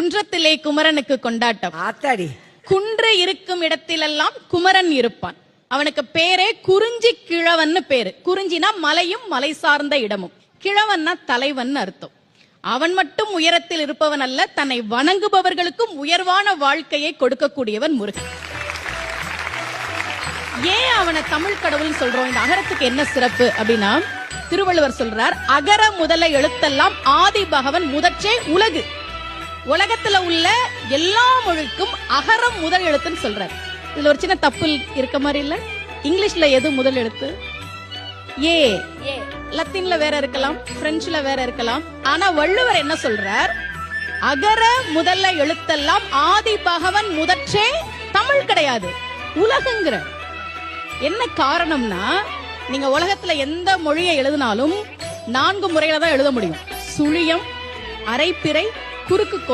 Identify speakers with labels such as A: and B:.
A: குன்றத்திலே குமரனுக்கு கொண்டாட்டம்.
B: ஆத்தாடி.
A: குன்று இருக்கும் இடத்திலெல்லாம் குமரன் இருப்பான். அவனுக்கு பேரே குறிஞ்சி கிழவன் பேரு. குறிஞ்சினா மலையும் மலை சார்ந்த இடமும், கிழவன்னா தலைவன் அர்த்தம். அவன் மட்டும் உயரத்தில் இருப்பவன் அல்ல, தன்னை வணங்குபவர்களுக்கும் உயர்வான வாழ்க்கையை கொடுக்கக்கூடியவன் முருகன். ஏன் அவனை தமிழ் கடவுள் சொல்றோம்? இந்த அகரத்துக்கு என்ன சிறப்பு அப்படின்னா, திருவள்ளுவர் சொல்றார், அகர முதல எழுத்தெல்லாம் ஆதி பகவன் முதற்றே உலகு. உலகத்துல உள்ள எல்லா மொழிக்கும் அகரம் முதல் எழுத்துன்னு சொல்றார். இதுல ஒரு சின்ன தப்பு இருக்க மாதிரி இல்ல? இங்கிலீஷ்ல எது முதல் எழுத்து? ஏ. லத்தீன்ல வேற இருக்கலாம், பிரெஞ்சுல வேற இருக்கலாம். ஆனா வள்ளுவர் என்ன சொல்றார்? அகர முதல்ல எழுத்தெல்லாம் ஆதி பகவன் முதற்றே தமிழ் கிடையாது, உலகுங்கிற. என்ன காரணம்னா, நீங்க உலகத்துல எந்த மொழியை எழுதினாலும் 4 முறையில தான் எழுத முடியும். சுழியம், அரைப்பிறை, குறுக்கு கோடு.